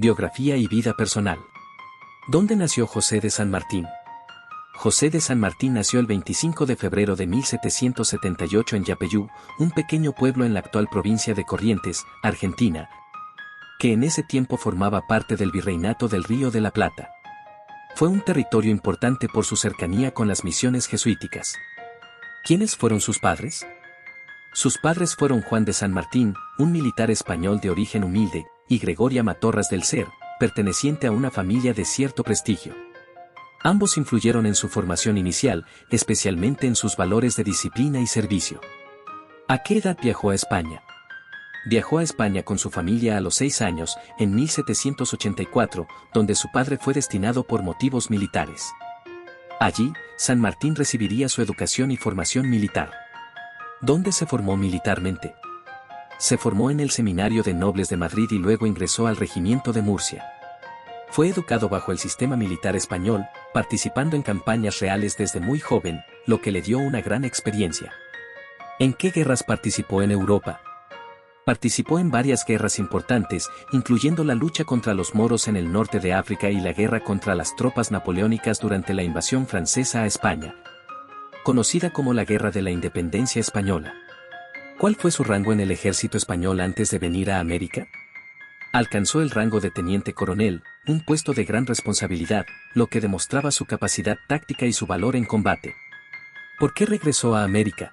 Biografía y vida personal. ¿Dónde nació José de San Martín? José de San Martín nació el 25 de febrero de 1778 en Yapeyú, un pequeño pueblo en la actual provincia de Corrientes, Argentina, que en ese tiempo formaba parte del Virreinato del Río de la Plata. Fue un territorio importante por su cercanía con las misiones jesuíticas. ¿Quiénes fueron sus padres? Sus padres fueron Juan de San Martín, un militar español de origen humilde, y Gregoria Matorras del Cer, perteneciente a una familia de cierto prestigio. Ambos influyeron en su formación inicial, especialmente en sus valores de disciplina y servicio. ¿A qué edad viajó a España? Viajó a España con su familia a los 6 años, en 1784, donde su padre fue destinado por motivos militares. Allí, San Martín recibiría su educación y formación militar. ¿Dónde se formó militarmente? Se formó en el Seminario de Nobles de Madrid y luego ingresó al Regimiento de Murcia. Fue educado bajo el sistema militar español, participando en campañas reales desde muy joven, lo que le dio una gran experiencia. ¿En qué guerras participó en Europa? Participó en varias guerras importantes, incluyendo la lucha contra los moros en el norte de África y la guerra contra las tropas napoleónicas durante la invasión francesa a España, conocida como la Guerra de la Independencia Española. ¿Cuál fue su rango en el ejército español antes de venir a América? Alcanzó el rango de teniente coronel, un puesto de gran responsabilidad, lo que demostraba su capacidad táctica y su valor en combate. ¿Por qué regresó a América?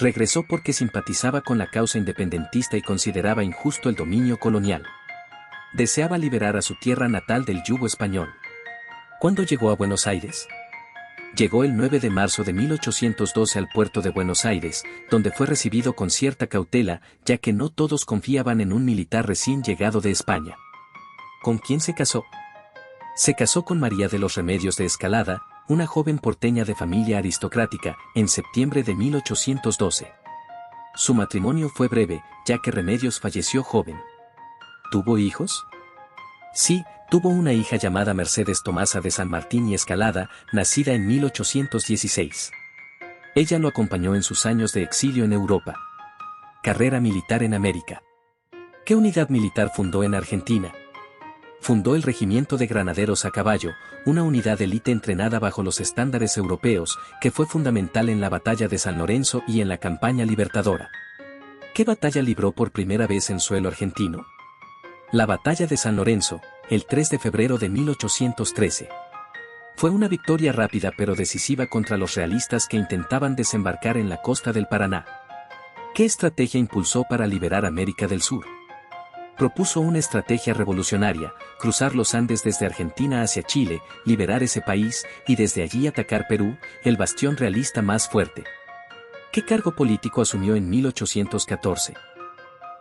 Regresó porque simpatizaba con la causa independentista y consideraba injusto el dominio colonial. Deseaba liberar a su tierra natal del yugo español. ¿Cuándo llegó a Buenos Aires? Llegó el 9 de marzo de 1812 al puerto de Buenos Aires, donde fue recibido con cierta cautela, ya que no todos confiaban en un militar recién llegado de España. ¿Con quién se casó? Se casó con María de los Remedios de Escalada, una joven porteña de familia aristocrática, en septiembre de 1812. Su matrimonio fue breve, ya que Remedios falleció joven. ¿Tuvo hijos? Sí, tuvo una hija llamada Mercedes Tomasa de San Martín y Escalada, nacida en 1816. Ella lo acompañó en sus años de exilio en Europa. Carrera militar en América. ¿Qué unidad militar fundó en Argentina? Fundó el Regimiento de Granaderos a Caballo, una unidad de élite entrenada bajo los estándares europeos, que fue fundamental en la Batalla de San Lorenzo y en la campaña libertadora. ¿Qué batalla libró por primera vez en suelo argentino? La Batalla de San Lorenzo, el 3 de febrero de 1813. Fue una victoria rápida pero decisiva contra los realistas que intentaban desembarcar en la costa del Paraná. ¿Qué estrategia impulsó para liberar América del Sur? Propuso una estrategia revolucionaria, cruzar los Andes desde Argentina hacia Chile, liberar ese país y desde allí atacar Perú, el bastión realista más fuerte. ¿Qué cargo político asumió en 1814?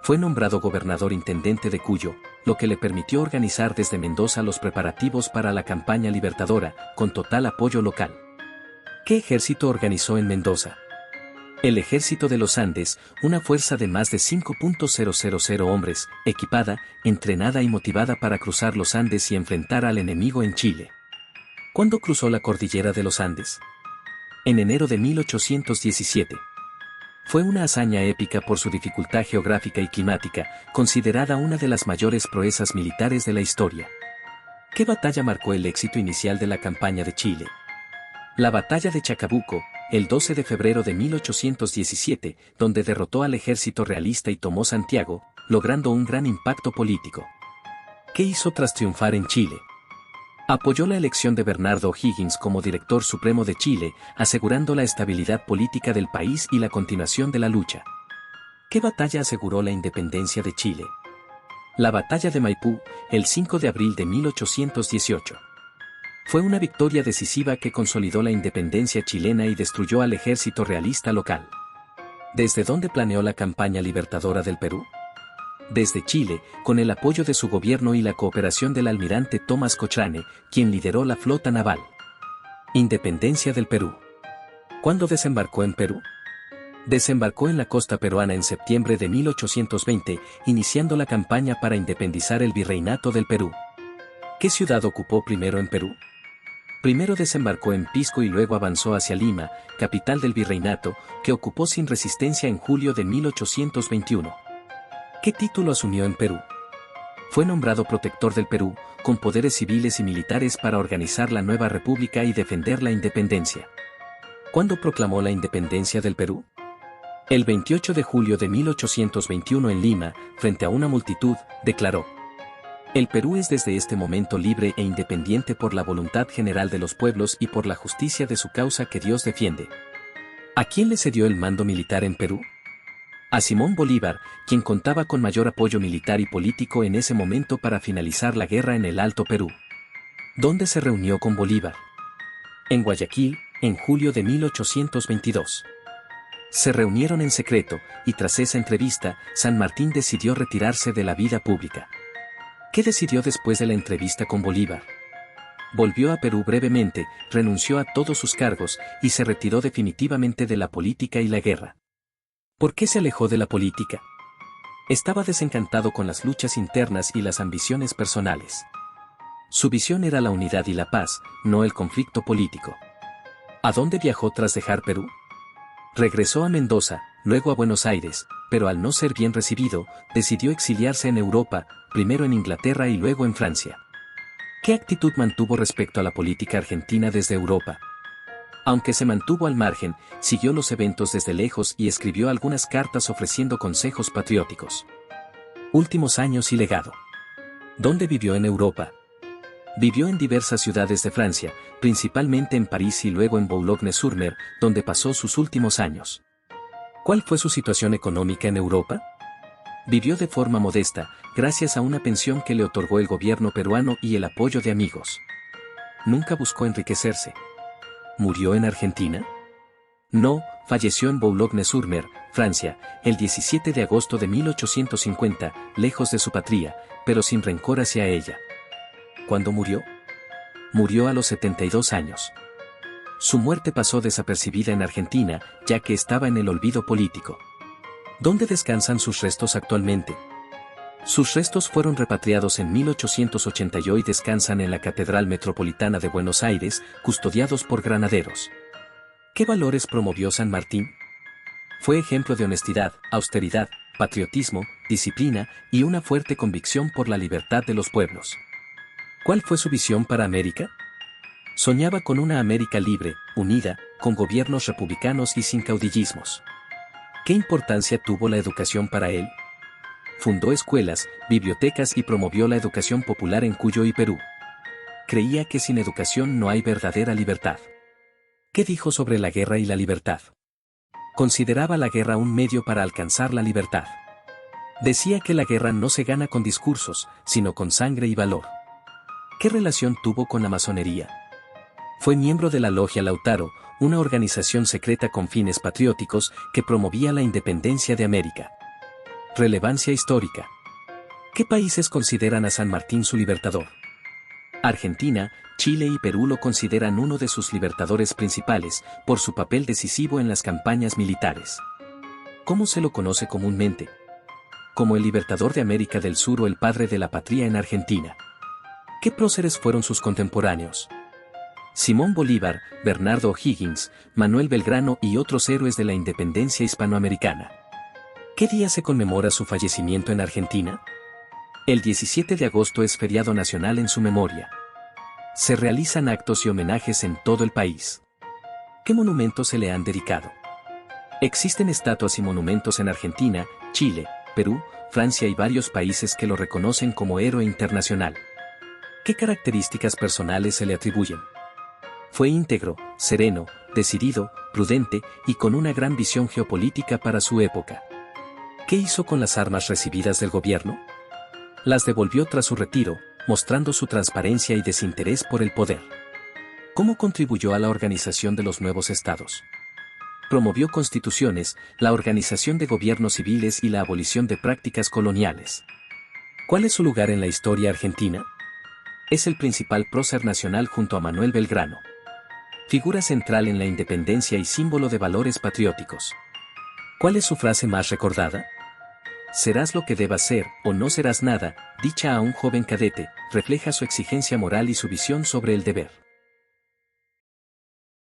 Fue nombrado gobernador intendente de Cuyo, lo que le permitió organizar desde Mendoza los preparativos para la campaña libertadora, con total apoyo local. ¿Qué ejército organizó en Mendoza? El Ejército de los Andes, una fuerza de más de 5.000 hombres, equipada, entrenada y motivada para cruzar los Andes y enfrentar al enemigo en Chile. ¿Cuándo cruzó la cordillera de los Andes? En enero de 1817. Fue una hazaña épica por su dificultad geográfica y climática, considerada una de las mayores proezas militares de la historia. ¿Qué batalla marcó el éxito inicial de la campaña de Chile? La Batalla de Chacabuco, el 12 de febrero de 1817, donde derrotó al ejército realista y tomó Santiago, logrando un gran impacto político. ¿Qué hizo tras triunfar en Chile? Apoyó la elección de Bernardo O'Higgins como director supremo de Chile, asegurando la estabilidad política del país y la continuación de la lucha. ¿Qué batalla aseguró la independencia de Chile? La Batalla de Maipú, el 5 de abril de 1818. Fue una victoria decisiva que consolidó la independencia chilena y destruyó al ejército realista local. ¿Desde dónde planeó la campaña libertadora del Perú? Desde Chile, con el apoyo de su gobierno y la cooperación del almirante Tomás Cochrane, quien lideró la flota naval. Independencia del Perú. ¿Cuándo desembarcó en Perú? Desembarcó en la costa peruana en septiembre de 1820, iniciando la campaña para independizar el Virreinato del Perú. ¿Qué ciudad ocupó primero en Perú? Primero desembarcó en Pisco y luego avanzó hacia Lima, capital del virreinato, que ocupó sin resistencia en julio de 1821. ¿Qué título asumió en Perú? Fue nombrado protector del Perú, con poderes civiles y militares para organizar la nueva república y defender la independencia. ¿Cuándo proclamó la independencia del Perú? El 28 de julio de 1821 en Lima, frente a una multitud, declaró: "El Perú es desde este momento libre e independiente por la voluntad general de los pueblos y por la justicia de su causa que Dios defiende". ¿A quién le cedió el mando militar en Perú? A Simón Bolívar, quien contaba con mayor apoyo militar y político en ese momento para finalizar la guerra en el Alto Perú. ¿Dónde se reunió con Bolívar? En Guayaquil, en julio de 1822. Se reunieron en secreto, y tras esa entrevista, San Martín decidió retirarse de la vida pública. ¿Qué decidió después de la entrevista con Bolívar? Volvió a Perú brevemente, renunció a todos sus cargos, y se retiró definitivamente de la política y la guerra. ¿Por qué se alejó de la política? Estaba desencantado con las luchas internas y las ambiciones personales. Su visión era la unidad y la paz, no el conflicto político. ¿A dónde viajó tras dejar Perú? Regresó a Mendoza, luego a Buenos Aires, pero al no ser bien recibido, decidió exiliarse en Europa, primero en Inglaterra y luego en Francia. ¿Qué actitud mantuvo respecto a la política argentina desde Europa? Aunque se mantuvo al margen, siguió los eventos desde lejos y escribió algunas cartas ofreciendo consejos patrióticos. Últimos años y legado. ¿Dónde vivió en Europa? Vivió en diversas ciudades de Francia, principalmente en París y luego en Boulogne-sur-Mer, donde pasó sus últimos años. ¿Cuál fue su situación económica en Europa? Vivió de forma modesta, gracias a una pensión que le otorgó el gobierno peruano y el apoyo de amigos. Nunca buscó enriquecerse. ¿Murió en Argentina? No, falleció en Boulogne-sur-Mer, Francia, el 17 de agosto de 1850, lejos de su patria, pero sin rencor hacia ella. ¿Cuándo murió? Murió a los 72 años. Su muerte pasó desapercibida en Argentina, ya que estaba en el olvido político. ¿Dónde descansan sus restos actualmente? Sus restos fueron repatriados en 1888 y descansan en la Catedral Metropolitana de Buenos Aires, custodiados por granaderos. ¿Qué valores promovió San Martín? Fue ejemplo de honestidad, austeridad, patriotismo, disciplina y una fuerte convicción por la libertad de los pueblos. ¿Cuál fue su visión para América? Soñaba con una América libre, unida, con gobiernos republicanos y sin caudillismos. ¿Qué importancia tuvo la educación para él? Fundó escuelas, bibliotecas y promovió la educación popular en Cuyo y Perú. Creía que sin educación no hay verdadera libertad. ¿Qué dijo sobre la guerra y la libertad? Consideraba la guerra un medio para alcanzar la libertad. Decía que la guerra no se gana con discursos, sino con sangre y valor. ¿Qué relación tuvo con la masonería? Fue miembro de la Logia Lautaro, una organización secreta con fines patrióticos que promovía la independencia de América. Relevancia histórica. ¿Qué países consideran a San Martín su libertador? Argentina, Chile y Perú lo consideran uno de sus libertadores principales, por su papel decisivo en las campañas militares. ¿Cómo se lo conoce comúnmente? Como el libertador de América del Sur o el padre de la patria en Argentina. ¿Qué próceres fueron sus contemporáneos? Simón Bolívar, Bernardo O'Higgins, Manuel Belgrano y otros héroes de la independencia hispanoamericana. ¿Qué día se conmemora su fallecimiento en Argentina? El 17 de agosto es feriado nacional en su memoria. Se realizan actos y homenajes en todo el país. ¿Qué monumentos se le han dedicado? Existen estatuas y monumentos en Argentina, Chile, Perú, Francia y varios países que lo reconocen como héroe internacional. ¿Qué características personales se le atribuyen? Fue íntegro, sereno, decidido, prudente y con una gran visión geopolítica para su época. ¿Qué hizo con las armas recibidas del gobierno? Las devolvió tras su retiro, mostrando su transparencia y desinterés por el poder. ¿Cómo contribuyó a la organización de los nuevos estados? Promovió constituciones, la organización de gobiernos civiles y la abolición de prácticas coloniales. ¿Cuál es su lugar en la historia argentina? Es el principal prócer nacional junto a Manuel Belgrano. Figura central en la independencia y símbolo de valores patrióticos. ¿Cuál es su frase más recordada? Serás lo que debas ser, o no serás nada, dicha a un joven cadete, refleja su exigencia moral y su visión sobre el deber.